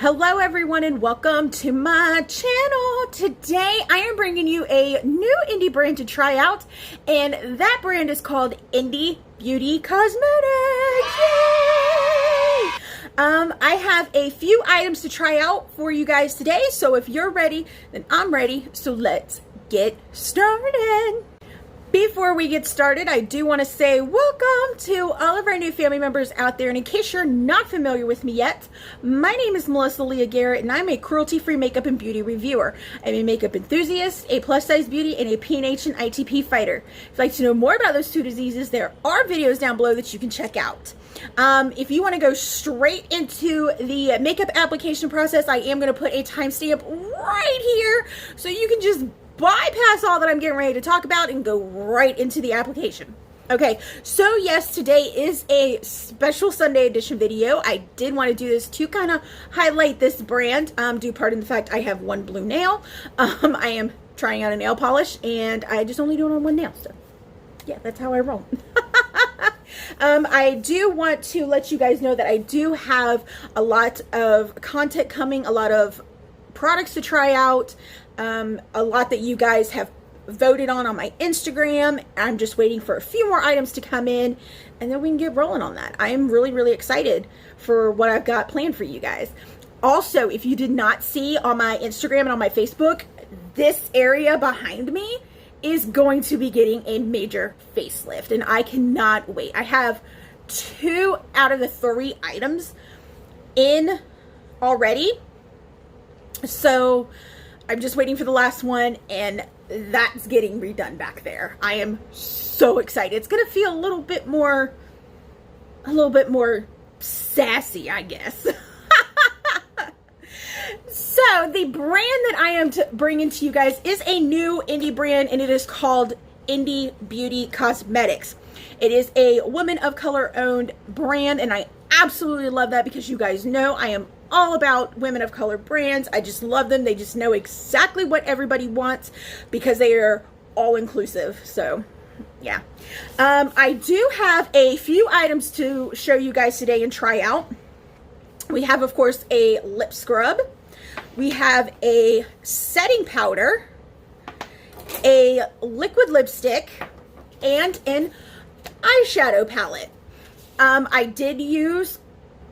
Hello everyone and welcome to my channel. Today I am bringing you a new indie brand to try out, and that brand is called IndiBeauty Cosmetics. Yay! I have a few items to try out for you guys today, so if you're ready, then I'm ready, so let's get started. Before we get started, I do want to say welcome to all of our new family members out there. And in case you're not familiar with me yet, my name is Leah Garrett, and I'm a cruelty-free makeup and beauty reviewer. I'm a makeup enthusiast, a plus-size beauty, and a PNH and ITP fighter. If you'd like to know more about those two diseases, there are videos down below that you can check out. If you want to go straight into the makeup application process, I am going to put a timestamp right here so you can just bypass all that I'm getting ready to talk about and go right into the application. Okay, so yes, today is a special Sunday edition video. I did want to do this to kind of highlight this brand, due part in the fact I have one blue nail. I am trying out a nail polish, and I just only do it on one nail, so yeah, that's how I roll. I do want to let you guys know that I do have a lot of content coming, a lot of products to try out, a lot that you guys have voted on my Instagram. I'm just waiting for a few more items to come in, and then we can get rolling on that. I am really excited for what I've got planned for you guys. Also, if you did not see on my Instagram and on my Facebook, this area behind me is going to be getting a major facelift, and I cannot wait. I have 2 out of the 3 items in already, so I'm just waiting for the last one, and that's getting redone back there. I am so excited. It's gonna feel a little bit more sassy, I guess. So the brand that I am bringing to you guys is a new indie brand, and it is called IndiBeauty Cosmetics. It is a women of color owned brand, and I absolutely love that because you guys know I am all about women of color brands. I just love them. They just know exactly what everybody wants because they are all inclusive. So yeah, I do have a few items to show you guys today and try out. We have, of course, a lip scrub. We have a setting powder, a liquid lipstick, and an eyeshadow palette. I did use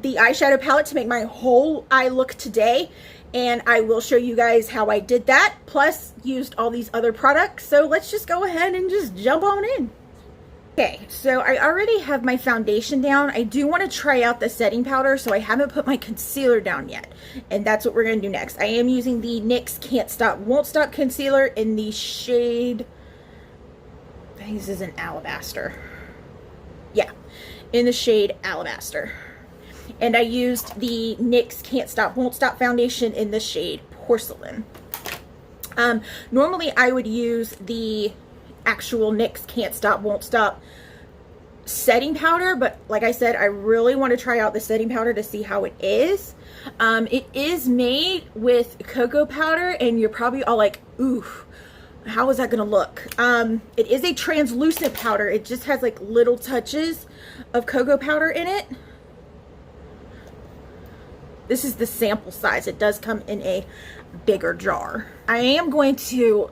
the eyeshadow palette to make my whole eye look today, and I will show you guys how I did that, plus used all these other products. So let's just go ahead and just jump on in. Okay, so I already have my foundation down. I do want to try out the setting powder, so I haven't put my concealer down yet, and that's what we're going to do next. I am using the NYX Can't Stop Won't Stop concealer in the shade, I think this is an Alabaster. Yeah, in the shade Alabaster. And I used the NYX Can't Stop Won't Stop foundation in the shade Porcelain. Normally I would use the actual NYX Can't Stop Won't Stop setting powder, but like I said, I really want to try out the setting powder to see how it is. It is made with cocoa powder, and you're probably all like, ooh, how is that gonna look? It is a translucent powder. It just has like little touches of cocoa powder in it. This is the sample size. It does come in a bigger jar. I am going to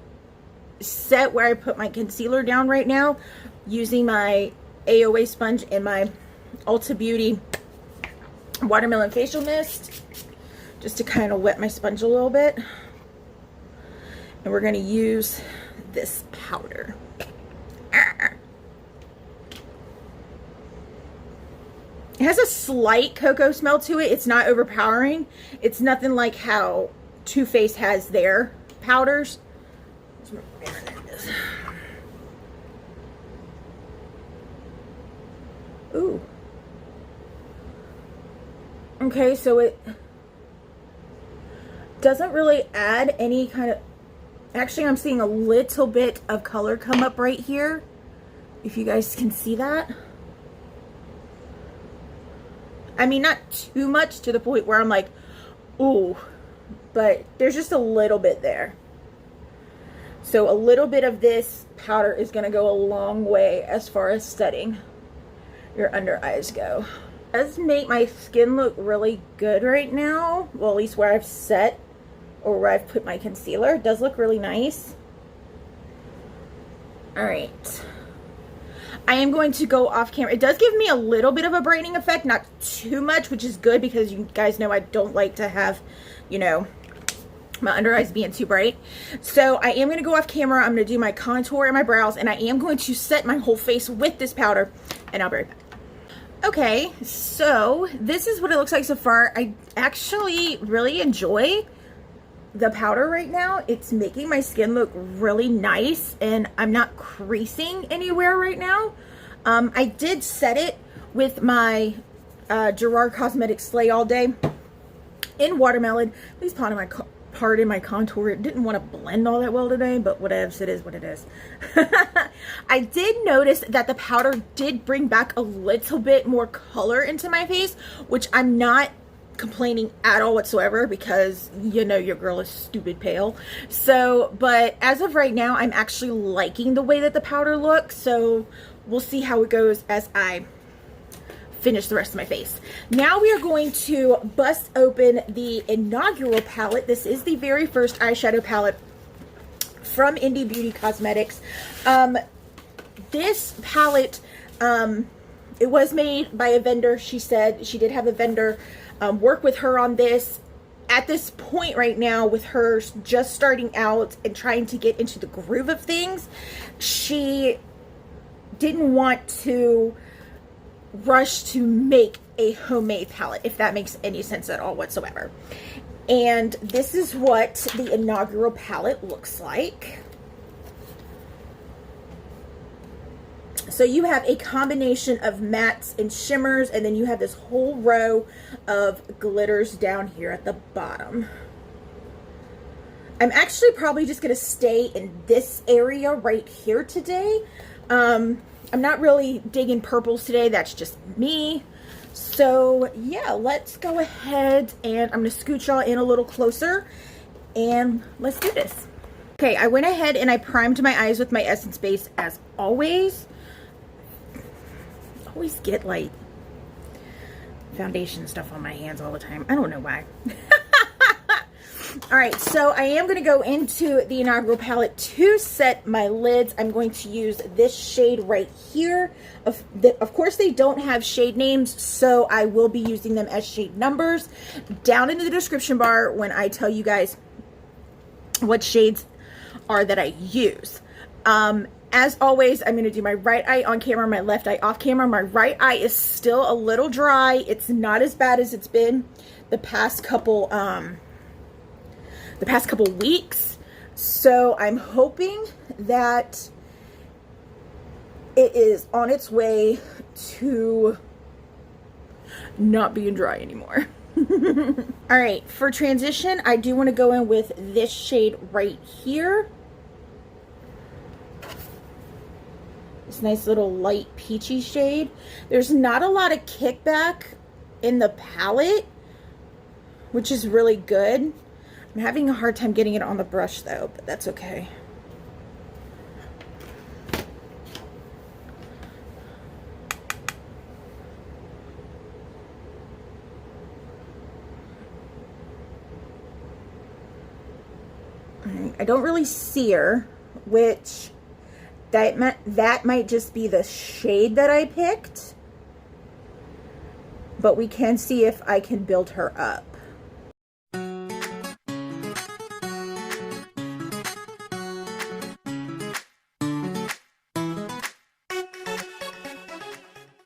set where I put my concealer down right now using my AOA sponge and my Ulta Beauty Watermelon Facial Mist, just to kind of wet my sponge a little bit. And we're going to use this powder. It has a slight cocoa smell to it. It's not overpowering. It's nothing like how Too Faced has their powders. Ooh. Okay, so it doesn't really add any kind of... Actually, I'm seeing a little bit of color come up right here, if you guys can see that. I mean, not too much to the point where I'm like, ooh, but there's just a little bit there. So a little bit of this powder is going to go a long way as far as setting your under eyes go. does make my skin look really good right now. Well, at least where I've set or where I've put my concealer. It does look really nice. All right. I am going to go off camera. It does give me a little bit of a brightening effect, not too much, which is good because you guys know I don't like to have, you know, my under eyes being too bright. So I am going to go off camera. I'm going to do my contour and my brows, and I am going to set my whole face with this powder, and I'll be right back. Okay, so this is what it looks like so far. I actually really enjoy the powder right now. It's making my skin look really nice, and I'm not creasing anywhere right now. I did set it with my Gerard Cosmetics Slay All Day in Watermelon. Please pardon my contour. It didn't want to blend all that well today, but whatever, it is what it is. I did notice that the powder did bring back a little bit more color into my face, which I'm not complaining at all whatsoever because, you know, your girl is stupid pale. So, but as of right now, I'm actually liking the way that the powder looks. So we'll see how it goes as I finish the rest of my face. Now we are going to bust open the Inaugural Palette. This is the very first eyeshadow palette from IndiBeauty Cosmetics. This palette, it was made by a vendor. She said she did have a vendor work with her on this. At this point right now, with her just starting out and trying to get into the groove of things, she didn't want to rush to make a homemade palette, if that makes any sense at all whatsoever. And this is what the Inaugural Palette looks like. So you have a combination of mattes and shimmers, and then you have this whole row of glitters down here at the bottom. I'm actually probably just going to stay in this area right here today. I'm not really digging purples today. That's just me. So yeah, let's go ahead and I'm going to scooch y'all in a little closer and let's do this. Okay, I went ahead and I primed my eyes with my Essence Base as always. Always get like foundation stuff on my hands all the time. I don't know why. All right, so I am going to go into the Inaugural Palette to set my lids. I'm going to use this shade right here. Of course, they don't have shade names, so I will be using them as shade numbers down in the description bar when I tell you guys what shades are that I use. As always, I'm going to do my right eye on camera, my left eye off camera. My right eye is still a little dry. It's not as bad as it's been the past couple weeks. So I'm hoping that it is on its way to not being dry anymore. All right, for transition, I do want to go in with this shade right here. This nice little light peachy shade. There's not a lot of kickback in the palette, which is really good. I'm having a hard time getting it on the brush though, but that's okay. I don't really see her, which that might just be the shade that I picked, but we can see if I can build her up.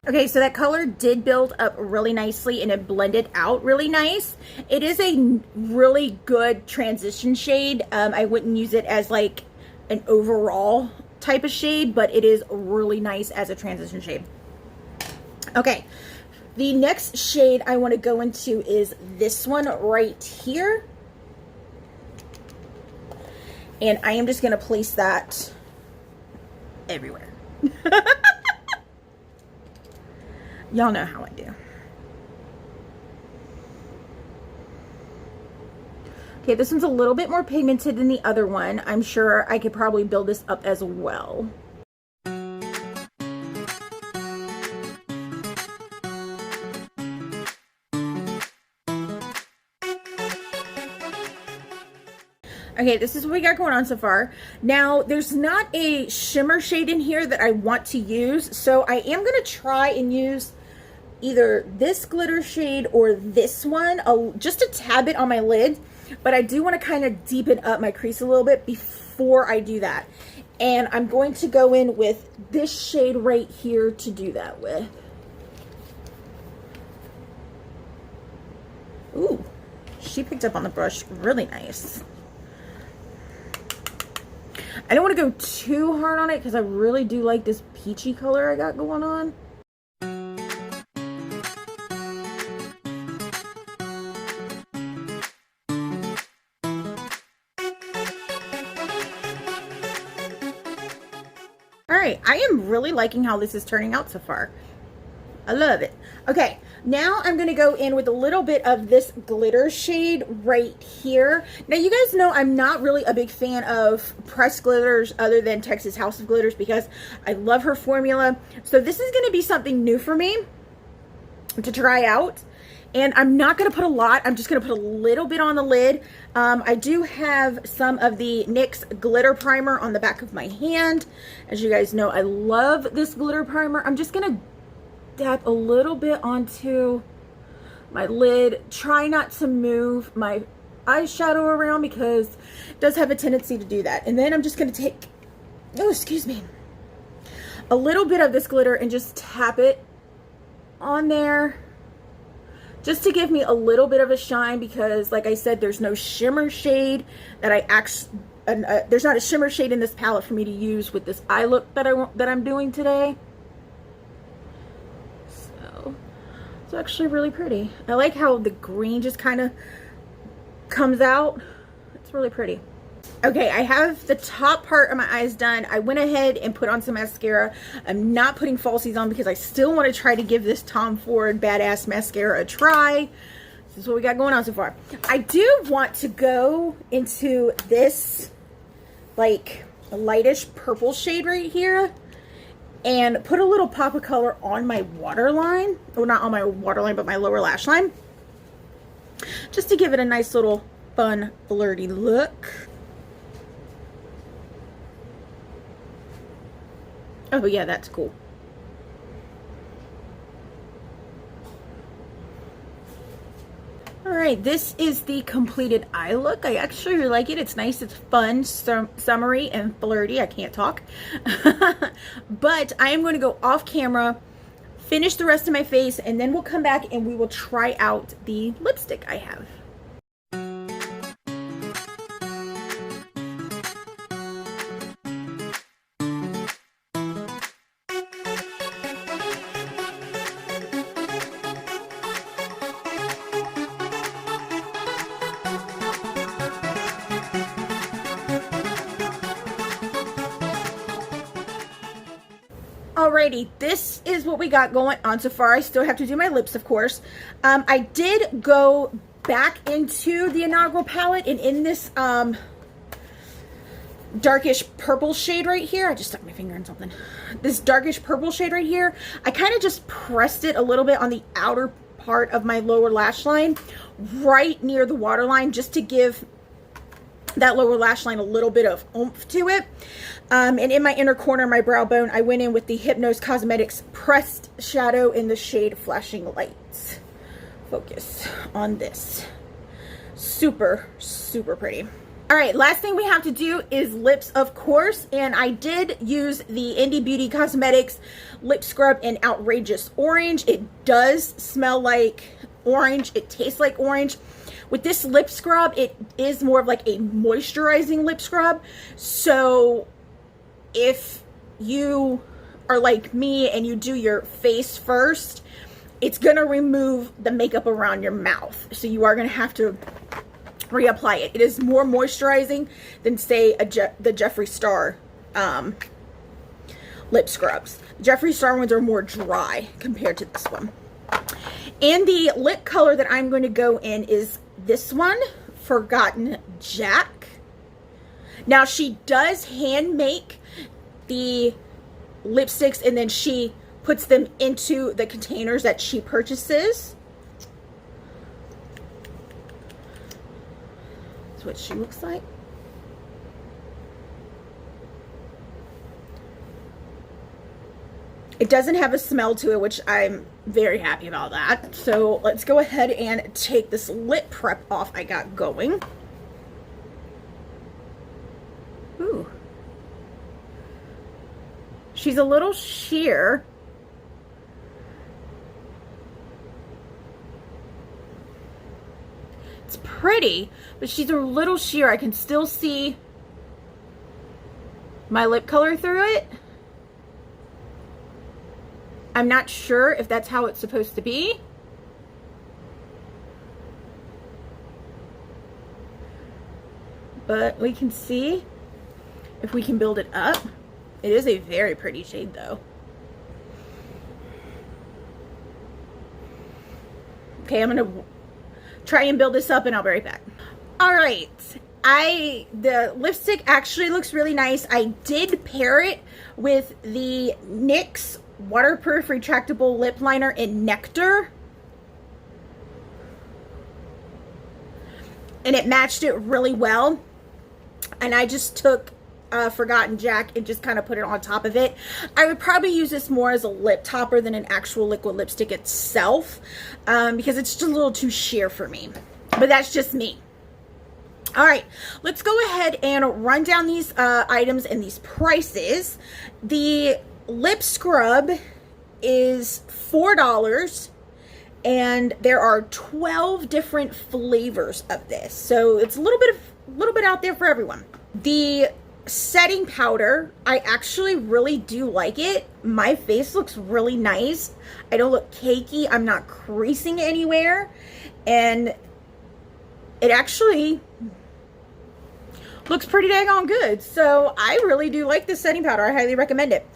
Okay, so that color did build up really nicely and it blended out really nice. It is a really good transition shade. I wouldn't use it as like an overall type of shade, but it is really nice as a transition shade. Okay, the next shade I want to go into is this one right here. And I am just going to place that everywhere. Y'all know how I do. Okay, this one's a little bit more pigmented than the other one. I'm sure I could probably build this up as well. Okay, this is what we got going on so far. Now, there's not a shimmer shade in here that I want to use, so I am going to try and use either this glitter shade or this one, just a tad bit on my lid, but I do want to kind of deepen up my crease a little bit before I do that. And I'm going to go in with this shade right here to do that with. Ooh, she picked up on the brush really nice. I don't want to go too hard on it because I really do like this peachy color I got going on. Alright, I am really liking how this is turning out so far. I love it. Okay, now I'm going to go in with a little bit of this glitter shade right here. Now, you guys know I'm not really a big fan of pressed glitters other than Texas House of Glitters because I love her formula. So this is going to be something new for me to try out. And I'm not going to put a lot. I'm just going to put a little bit on the lid. I do have some of the NYX glitter primer on the back of my hand. As you guys know, I love this glitter primer. I'm just going to dab a little bit onto my lid. Try not to move my eyeshadow around because it does have a tendency to do that. And then I'm just going to take, oh, excuse me, a little bit of this glitter and just tap it on there, just to give me a little bit of a shine because, like I said, there's no shimmer shade that I actually, there's not a shimmer shade in this palette for me to use with this eye look that I'm doing today. So it's actually really pretty. I like how the green just kind of comes out. It's really pretty. Okay, I have the top part of my eyes done. I went ahead and put on some mascara. I'm not putting falsies on because I still want to try to give this Tom Ford Badass Mascara a try. This is what we got going on so far. I do want to go into this, like, lightish purple shade right here and put a little pop of color on my waterline. Well, not on my waterline, but my lower lash line. Just to give it a nice little fun, flirty look. Oh yeah, that's cool. Alright, this is the completed eye look. I actually really like it. It's nice, it's fun, summery, and flirty. I can't talk. But I am going to go off camera, finish the rest of my face, and then we'll come back and we will try out the lipstick I have. Alrighty, this is what we got going on so far. I still have to do my lips, of course. I did go back into the Inaugural Palette, and in this darkish purple shade right here, I just stuck my finger in something. This darkish purple shade right here, I kind of just pressed it a little bit on the outer part of my lower lash line, right near the waterline, just to give that lower lash line a little bit of oomph to it. And in my inner corner, my brow bone, I went in with the Hypnose Cosmetics Pressed Shadow in the shade Flashing Lights. Focus on this. Super, super pretty. All right, last thing we have to do is lips, of course, and I did use the IndiBeauty Cosmetics Lip Scrub in Outrageous Orange. It does smell like orange. It tastes like orange. With this lip scrub, it is more of like a moisturizing lip scrub. So if you are like me and you do your face first, it's going to remove the makeup around your mouth. So you are going to have to reapply it. It is more moisturizing than, say, the Jeffree Star lip scrubs. Jeffree Star ones are more dry compared to this one. And the lip color that I'm going to go in is this one, Forgotten Jack. Now, she does hand make the lipsticks and then she puts them into the containers that she purchases. That's what she looks like. It doesn't have a smell to it, which I'm very happy about that. So let's go ahead and take this lip prep off I got going. Ooh. She's a little sheer. It's pretty, but she's a little sheer. I can still see my lip color through it. I'm not sure if that's how it's supposed to be. But we can see if we can build it up. It is a very pretty shade though. Okay, I'm gonna try and build this up and I'll be right back. All right, the lipstick actually looks really nice. I did pair it with the NYX waterproof retractable lip liner in Nectar, and it matched it really well. And I just took Forgotten Jack and just kind of put it on top of it. I would probably use this more as a lip topper than an actual liquid lipstick itself, because it's just a little too sheer for me, but that's just me. All right, let's go ahead and run down these items and these prices. The lip scrub is $4, and there are 12 different flavors of this, so it's a little bit out there for everyone. The setting powder, I actually really do like it. My face looks really nice. I don't look cakey. I'm not creasing anywhere, and it actually looks pretty dang on good. So I really do like this setting powder. I highly recommend it.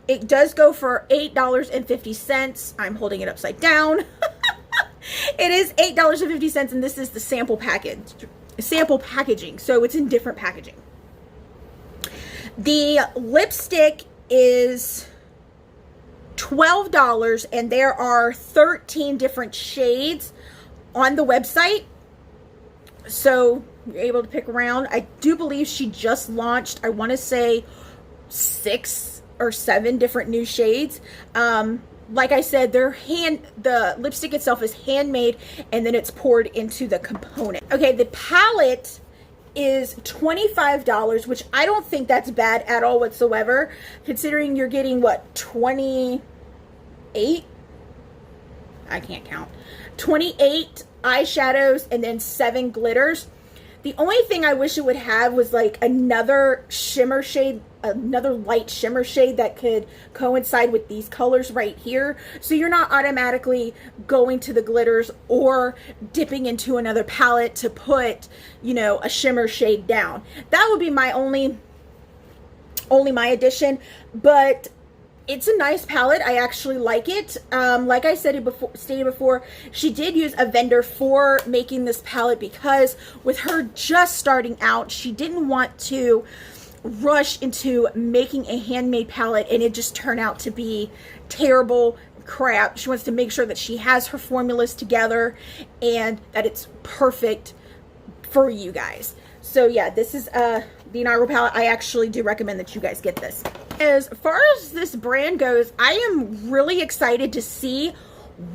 It does go for $8.50. I'm holding it upside down. It is $8.50, and this is the sample packaging, so it's in different packaging. The lipstick is $12, and there are 13 different shades on the website, so you're able to pick around. I do believe she just launched, I want to say 6 or 7 different new shades. Like I said, the lipstick itself is handmade, and then it's poured into the component. Okay, the palette is $25, which I don't think that's bad at all whatsoever, considering you're getting, what, 28? I can't count. 28 eyeshadows and then 7 glitters. The only thing I wish it would have was like another shimmer shade, another light shimmer shade that could coincide with these colors right here. So you're not automatically going to the glitters or dipping into another palette to put, you know, a shimmer shade down. That would be my only my addition, but it's a nice palette. I actually like it. Like I stated before, she did use a vendor for making this palette because with her just starting out, she didn't want to rush into making a handmade palette and it just turned out to be terrible crap. She wants to make sure that she has her formulas together and that it's perfect for you guys. So yeah, this is the Inaugural Palette. I actually do recommend that you guys get this. As far as this brand goes, I am really excited to see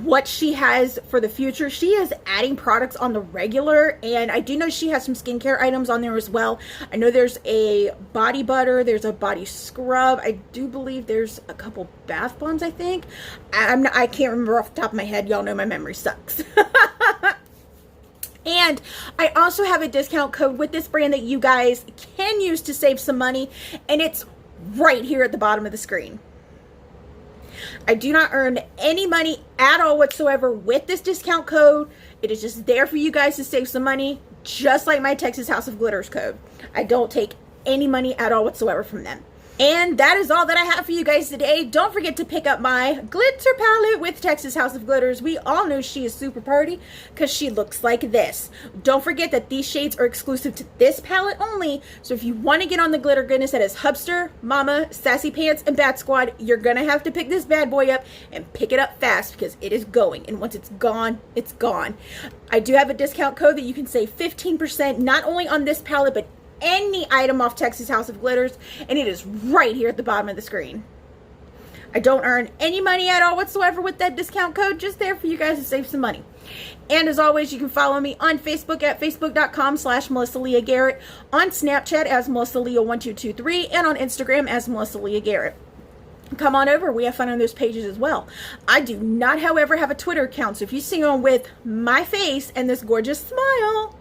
what she has for the future. She is adding products on the regular, and I do know she has some skincare items on there as well. I know there's a body butter, there's a body scrub. I do believe there's a couple bath bombs, I think. I can't remember off the top of my head. Y'all know my memory sucks. And I also have a discount code with this brand that you guys can use to save some money, and it's right here at the bottom of the screen. I do not earn any money at all whatsoever with this discount code. It is just there for you guys to save some money, just like my Texas House of Glitters code. I don't take any money at all whatsoever from them. And that is all that I have for you guys today. Don't forget to pick up my glitter palette with Texas House of Glitters. We all know she is super party because she looks like this. Don't forget that these shades are exclusive to this palette only. So if you want to get on the glitter goodness that is Hubster, Mama, Sassy Pants, and Bat Squad, you're going to have to pick this bad boy up and pick it up fast because it is going. And once it's gone, it's gone. I do have a discount code that you can save 15% not only on this palette, but any item off Texas House of Glitters, and it is right here at the bottom of the screen. I don't earn any money at all whatsoever with that discount code, just there for you guys to save some money. And as always, you can follow me on Facebook at facebook.com/MelissaLeahGarrett, on Snapchat as MelissaLeah1223, and on Instagram as MelissaLeahGarrett. Come on over. We have fun on those pages as well. I do not, however, have a Twitter account, so if you see one with my face and this gorgeous smile,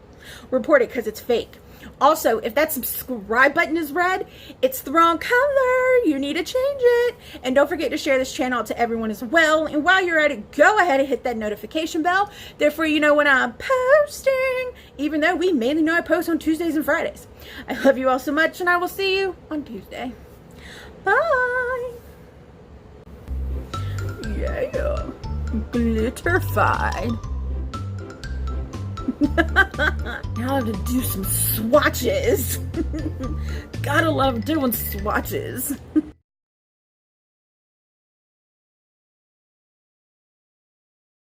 report it because it's fake. Also, if that subscribe button is red, it's the wrong color. You need to change it. And don't forget to share this channel to everyone as well. And while you're at it, go ahead and hit that notification bell. Therefore, you know when I'm posting, even though we mainly know I post on Tuesdays and Fridays. I love you all so much, and I will see you on Tuesday. Bye. Yeah. Glitterfied. Now I have to do some swatches. Gotta love doing swatches.